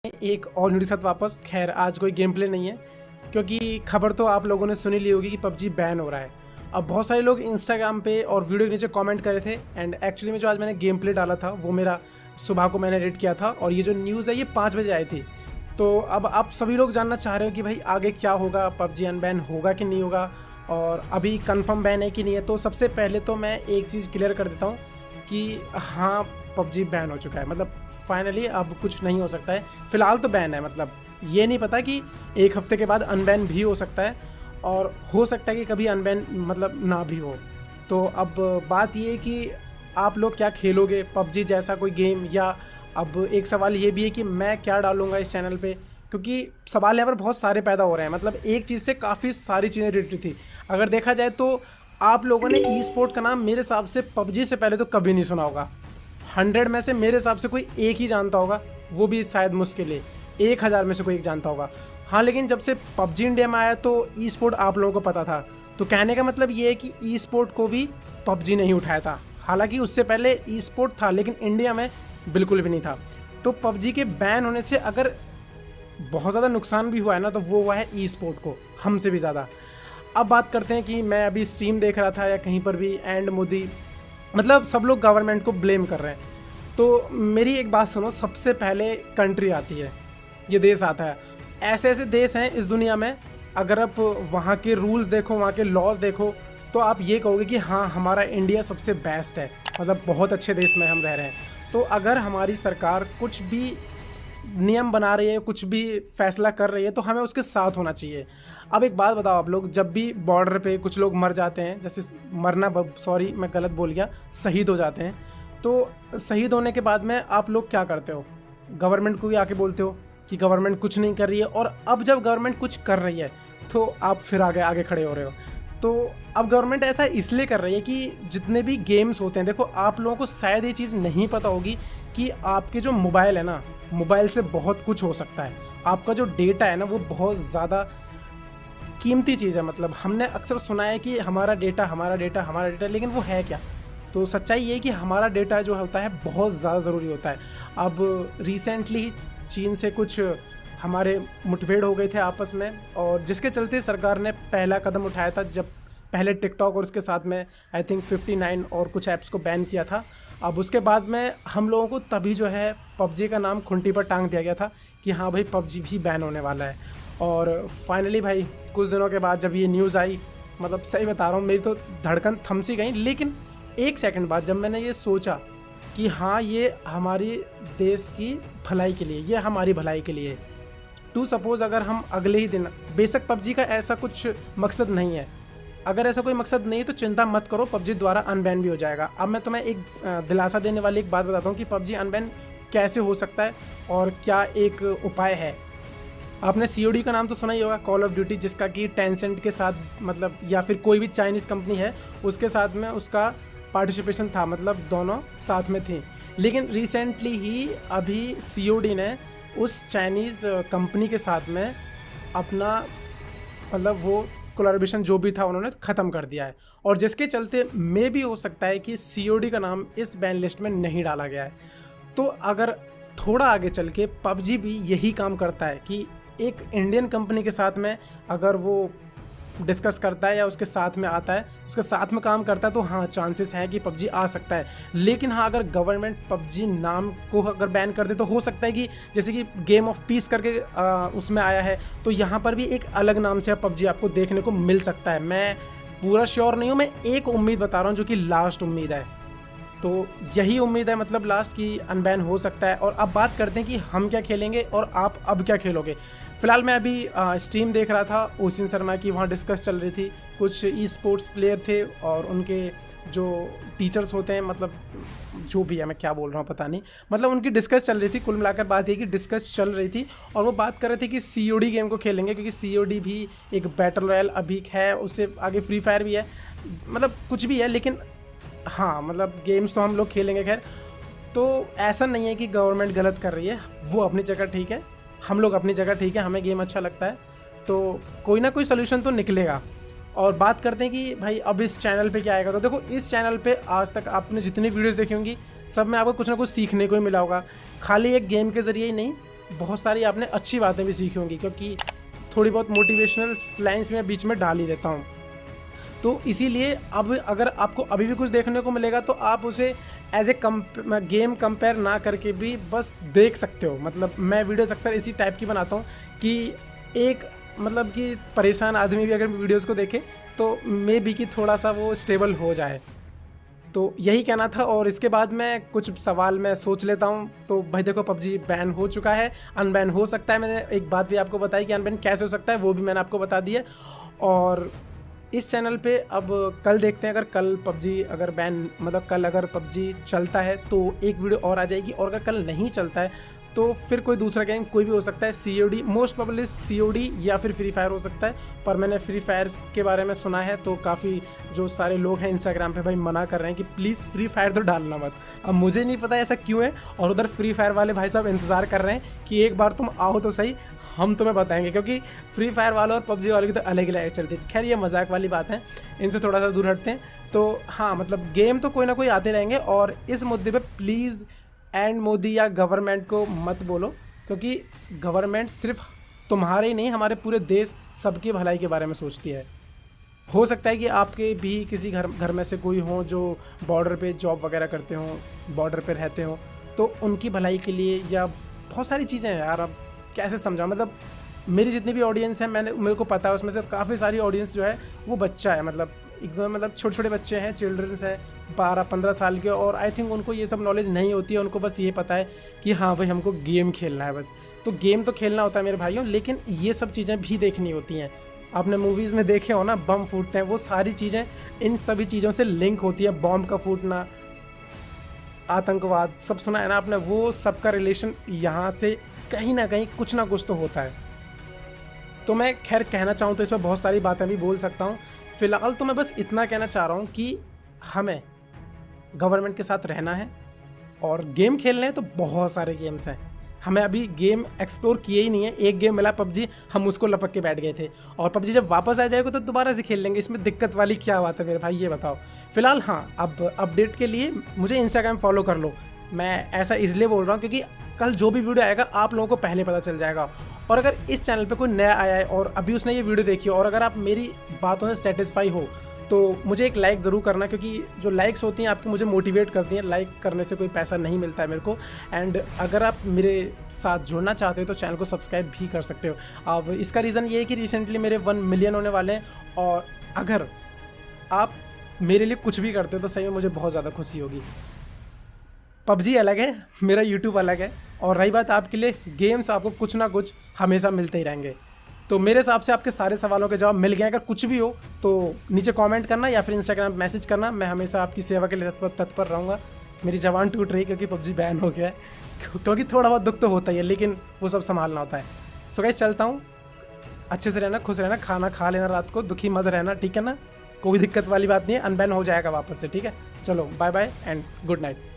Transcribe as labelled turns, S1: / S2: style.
S1: एक और वीडियो के साथ वापस। खैर आज कोई गेम प्ले नहीं है क्योंकि खबर तो आप लोगों ने सुनी ली होगी कि पबजी बैन हो रहा है। अब बहुत सारे लोग इंस्टाग्राम पे और वीडियो के नीचे कमेंट करे थे एंड एक्चुअली में जो आज मैंने गेम प्ले डाला था वो मेरा सुबह को मैंने एडिट किया था और ये जो न्यूज़ है ये 5 बजे आई थी। तो अब आप सभी लोग जानना चाह रहे हो कि भाई आगे क्या होगा, पबजी अनबैन होगा कि नहीं होगा और अभी कंफर्म बैन है कि नहीं है। तो सबसे पहले तो मैं एक चीज़ क्लियर कर देता हूँ कि हाँ, पबजी बैन हो चुका है। मतलब फाइनली अब कुछ नहीं हो सकता है। फ़िलहाल तो बैन है, मतलब ये नहीं पता कि एक हफ्ते के बाद अनबैन भी हो सकता है और हो सकता है कि कभी अनबैन मतलब ना भी हो। तो अब बात ये है कि आप लोग क्या खेलोगे पबजी जैसा कोई गेम, या अब एक सवाल ये भी है कि मैं क्या डालूँगा इस चैनल पे, क्योंकि सवाल यहाँ पर बहुत सारे पैदा हो रहे हैं। मतलब एक चीज़ से काफ़ी सारी चीज़ें रिलेटेड थी। अगर देखा जाए तो आप लोगों ने ई स्पोर्ट का नाम मेरे हिसाब से पबजी से पहले तो कभी नहीं सुना होगा। 100 में से मेरे हिसाब से कोई एक ही जानता होगा, वो भी शायद मुश्किल है 1000 में से कोई एक जानता होगा। हाँ, लेकिन जब से पबजी इंडिया में आया तो ई स्पोर्ट आप लोगों को पता था। तो कहने का मतलब ये है कि ई स्पोर्ट को भी पबजी नहीं उठाया था। हालांकि उससे पहले ई स्पोर्ट था लेकिन इंडिया में बिल्कुल भी नहीं था। तो पबजी के बैन होने से अगर बहुत ज़्यादा नुकसान भी हुआ है ना, तो वो हुआ है ई स्पोर्ट को, हमसे भी ज़्यादा। अब बात करते हैं कि मैं अभी स्ट्रीम देख रहा था या कहीं पर भी एंड मोदी, मतलब सब लोग गवर्नमेंट को ब्लेम कर रहे हैं। तो मेरी एक बात सुनो, सबसे पहले कंट्री आती है, ये देश आता है। ऐसे ऐसे देश हैं इस दुनिया में, अगर आप वहाँ के रूल्स देखो, वहाँ के लॉज देखो, तो आप ये कहोगे कि हाँ, हमारा इंडिया सबसे बेस्ट है, मतलब बहुत अच्छे देश में हम रह रहे हैं। तो अगर हमारी सरकार कुछ भी नियम बना रही है, कुछ भी फैसला कर रही है, तो हमें उसके साथ होना चाहिए। अब एक बात बताओ आप लोग, जब भी बॉर्डर पे कुछ लोग मर जाते हैं, जैसे मरना, सॉरी मैं गलत बोल गया, शहीद हो जाते हैं, तो शहीद होने के बाद में आप लोग क्या करते हो? गवर्नमेंट को भी आके बोलते हो कि गवर्नमेंट कुछ नहीं कर रही है। और अब जब गवर्नमेंट कुछ कर रही है तो आप फिर आगे खड़े हो रहे हो। तो अब गवर्नमेंट ऐसा इसलिए कर रही है कि जितने भी गेम्स होते हैं, देखो आप लोगों को शायद ये चीज़ नहीं पता होगी कि आपके जो मोबाइल है ना, मोबाइल से बहुत कुछ हो सकता है। आपका जो डेटा है ना, वो बहुत ज़्यादा कीमती चीज़ है। मतलब हमने अक्सर सुना है कि हमारा डेटा, लेकिन वो है क्या? तो सच्चाई ये है कि हमारा डेटा जो होता है बहुत ज़्यादा ज़रूरी होता है। अब रिसेंटली ही चीन से कुछ हमारे मुठभेड़ हो गए थे आपस में, और जिसके चलते सरकार ने पहला कदम उठाया था, जब पहले टिकटॉक और उसके साथ में आई थिंक 59 और कुछ ऐप्स को बैन किया था। अब उसके बाद में हम लोगों को तभी जो है पबजी का नाम खुंटी पर टांग दिया गया था कि हाँ भाई, पबजी भी बैन होने वाला है। और फाइनली भाई कुछ दिनों के बाद जब ये न्यूज़ आई, मतलब सही बता रहा हूँ, मेरी तो धड़कन थम सी गई। लेकिन एक सेकंड बाद जब मैंने ये सोचा कि हाँ, ये हमारी देश की भलाई के लिए, ये हमारी भलाई के लिए, टू सपोज़ अगर हम अगले ही दिन, बेशक पबजी का ऐसा कुछ मकसद नहीं है, अगर ऐसा कोई मकसद नहीं है तो चिंता मत करो, पबजी द्वारा अनबैन भी हो जाएगा। अब मैं तुम्हें एक दिलासा देने वाली एक बात बताता हूँ कि पबजी अनबैन कैसे हो सकता है और क्या एक उपाय है। आपने COD का नाम तो सुना ही होगा, कॉल ऑफ ड्यूटी, जिसका कि टेंसेंट के साथ, मतलब या फिर कोई भी चाइनीज़ कंपनी है उसके साथ में उसका पार्टिसिपेशन था, मतलब दोनों साथ में थी। लेकिन रिसेंटली ही अभी COD ने उस चाइनीज़ कंपनी के साथ में अपना, मतलब वो कोलैबोरेशन जो भी था उन्होंने ख़त्म कर दिया है, और जिसके चलते मे भी हो सकता है कि COD का नाम इस बैन लिस्ट में नहीं डाला गया है। तो अगर थोड़ा आगे चल के पबजी भी यही काम करता है कि एक इंडियन कंपनी के साथ में अगर वो डिस्कस करता है या उसके साथ में आता है, उसके साथ में काम करता है, तो हाँ, चांसेस हैं कि पबजी आ सकता है। लेकिन हाँ, अगर गवर्नमेंट पबजी नाम को अगर बैन कर दे तो हो सकता है कि जैसे कि गेम ऑफ पीस करके उसमें आया है, तो यहाँ पर भी एक अलग नाम से पबजी आपको देखने को मिल सकता है। मैं पूरा श्योर नहीं हूँ, मैं एक उम्मीद बता रहा हूँ जो कि लास्ट उम्मीद है। तो यही उम्मीद है, मतलब लास्ट की अनबैन हो सकता है। और अब बात करते हैं कि हम क्या खेलेंगे और आप अब क्या खेलोगे। फ़िलहाल मैं अभी स्ट्रीम देख रहा था ओसिन शर्मा की, वहाँ डिस्कस चल रही थी। कुछ ई स्पोर्ट्स प्लेयर थे और उनके जो टीचर्स होते हैं, मतलब जो भी है, मैं क्या बोल रहा हूँ पता नहीं, मतलब उनकी डिस्कस चल रही थी। कुल मिलाकर बात ये कि डिस्कस चल रही थी और वो बात कर रहे थे कि COD गेम को खेलेंगे, क्योंकि COD भी एक बैटल रॉयल अभी है, उससे आगे फ्री फायर भी है, मतलब कुछ भी है। लेकिन हाँ, मतलब गेम्स तो हम लोग खेलेंगे। खैर, तो ऐसा नहीं है कि गवर्नमेंट गलत कर रही है, वो अपनी जगह ठीक है, हम लोग अपनी जगह ठीक है, हमें गेम अच्छा लगता है, तो कोई ना कोई सोल्यूशन तो निकलेगा। और बात करते हैं कि भाई अब इस चैनल पे क्या आएगा। तो देखो, इस चैनल पे आज तक आपने जितनी वीडियोस देखी होंगी, सब में आपको कुछ ना कुछ सीखने को ही मिला होगा। खाली एक गेम के ज़रिए ही नहीं, बहुत सारी आपने अच्छी बातें भी सीखी होंगी, क्योंकि थोड़ी बहुत मोटिवेशनल लाइन्स मैं बीच में डाल ही देता हूँ। तो इसीलिए अब अगर आपको अभी भी कुछ देखने को मिलेगा तो आप उसे एज ए गेम कंपेयर ना करके भी बस देख सकते हो। मतलब मैं वीडियोस अक्सर इसी टाइप की बनाता हूँ कि एक मतलब कि परेशान आदमी भी अगर वीडियोस को देखे तो मे बी कि थोड़ा सा वो स्टेबल हो जाए। तो यही कहना था। और इसके बाद मैं कुछ सवाल मैं सोच लेता हूँ। तो भाई देखो, पबजी बैन हो चुका है, अनबैन हो सकता है। मैंने एक बात भी आपको बताई कि अनबैन कैसे हो सकता है, वो भी मैंने आपको बता दिया। और इस चैनल पे अब कल देखते हैं, अगर कल पबजी अगर बैन मतलब कल अगर पबजी चलता है तो एक वीडियो और आ जाएगी, और अगर कल नहीं चलता है तो फिर कोई दूसरा गेम कोई भी हो सकता है। COD मोस्ट प्रोबेबली COD या फिर फ्री फायर हो सकता है। पर मैंने फ्री फायर के बारे में सुना है तो काफ़ी जो सारे लोग हैं इंस्टाग्राम पे भाई मना कर रहे हैं कि प्लीज़ फ्री फायर तो डालना मत। अब मुझे नहीं पता ऐसा क्यों है, और उधर फ्री फायर वाले भाई साहब इंतज़ार कर रहे हैं कि एक बार तुम आओ तो सही, हम तुम्हें बताएंगे। क्योंकि फ्री फायर वालों और पबजी वालों की तो अलग ही लाइफ चलती है। खैर ये मजाक वाली बात है, इनसे थोड़ा सा दूर हटते हैं। तो हाँ, मतलब गेम तो कोई ना कोई आते रहेंगे, और इस मुद्दे पे प्लीज़ एंड मोदी या गवर्नमेंट को मत बोलो, क्योंकि गवर्नमेंट सिर्फ तुम्हारे ही नहीं, हमारे पूरे देश सबकी भलाई के बारे में सोचती है। हो सकता है कि आपके भी किसी घर में से कोई हो जो बॉर्डर पे जॉब वगैरह करते हो, बॉर्डर पे रहते हो, तो उनकी भलाई के लिए या बहुत सारी चीज़ें हैं यार। अब कैसे समझाऊं, मतलब मेरी जितनी भी ऑडियंस है मेरे को पता है उसमें से काफ़ी सारी ऑडियंस जो है वो बच्चा है। मतलब एकदम मतलब छोटे छोटे बच्चे हैं, चिल्ड्रंस हैं 12-15 साल के, और आई थिंक उनको ये सब नॉलेज नहीं होती है। उनको बस ये पता है कि हाँ भाई हमको गेम खेलना है बस। तो गेम तो खेलना होता है मेरे भाइयों, लेकिन ये सब चीज़ें भी देखनी होती हैं। आपने मूवीज़ में देखे हो ना, बम फूटते हैं, वो सारी चीज़ें इन सभी चीज़ों से लिंक होती है। बॉम्ब का फूटना, आतंकवाद, सब सुना है ना आपने, वो सबका रिलेशन यहाँ से कहीं ना कहीं कुछ ना कुछ तो होता है। तो मैं खैर कहना चाहूँ तो इसमें बहुत सारी बातें भी बोल सकता हूँ। फ़िलहाल तो मैं बस इतना कहना चाह रहा हूँ कि हमें गवर्नमेंट के साथ रहना है, और गेम खेलने हैं तो बहुत सारे गेम्स हैं। हमें अभी गेम एक्सप्लोर किए ही नहीं है। एक गेम मिला पबजी, हम उसको लपक के बैठ गए थे, और पबजी जब वापस आ जाएगा तो दोबारा से खेल लेंगे। इसमें दिक्कत वाली क्या बात है मेरे भाई, ये बताओ। फिलहाल हाँ, अब अपडेट के लिए मुझे इंस्टाग्राम फॉलो कर लो। मैं ऐसा इसलिए बोल रहा हूँ क्योंकि कल जो भी वीडियो आएगा आप लोगों को पहले पता चल जाएगा। और अगर इस चैनल पे कोई नया आया है और अभी उसने ये वीडियो देखी हो, और अगर आप मेरी बातों से सेटिस्फाई हो, तो मुझे एक लाइक ज़रूर करना, क्योंकि जो लाइक्स होती हैं आपकी मुझे मोटिवेट करती हैं। लाइक करने से कोई पैसा नहीं मिलता है मेरे को। एंड अगर आप मेरे साथ जुड़ना चाहते हो तो चैनल को सब्सक्राइब भी कर सकते हो। अब इसका रीज़न ये है कि रिसेंटली मेरे 1 मिलियन होने वाले हैं, और अगर आप मेरे लिए कुछ भी करते हो तो सही में मुझे बहुत ज़्यादा खुशी होगी। पबजी अलग है, मेरा यूट्यूब अलग है, और रही बात आपके लिए गेम्स, आपको कुछ ना कुछ हमेशा मिलते ही रहेंगे। तो मेरे हिसाब से आपके सारे सवालों के जवाब मिल गए। अगर कुछ भी हो तो नीचे कमेंट करना या फिर इंस्टाग्राम मैसेज करना। मैं हमेशा आपकी सेवा के लिए तत्पर रहूँगा। मेरी जवान टूट रही क्योंकि पबजी बैन हो गया है, क्योंकि थोड़ा बहुत दुख तो होता ही है, लेकिन वो सब संभालना होता है। सो गाइस चलता हूँ, अच्छे से रहना, खुश रहना, खाना खा लेना रात को, दुखी मत रहना, ठीक है ना। कोई दिक्कत वाली बात नहीं है, अनबैन हो जाएगा वापस से, ठीक है। चलो bye bye and good night.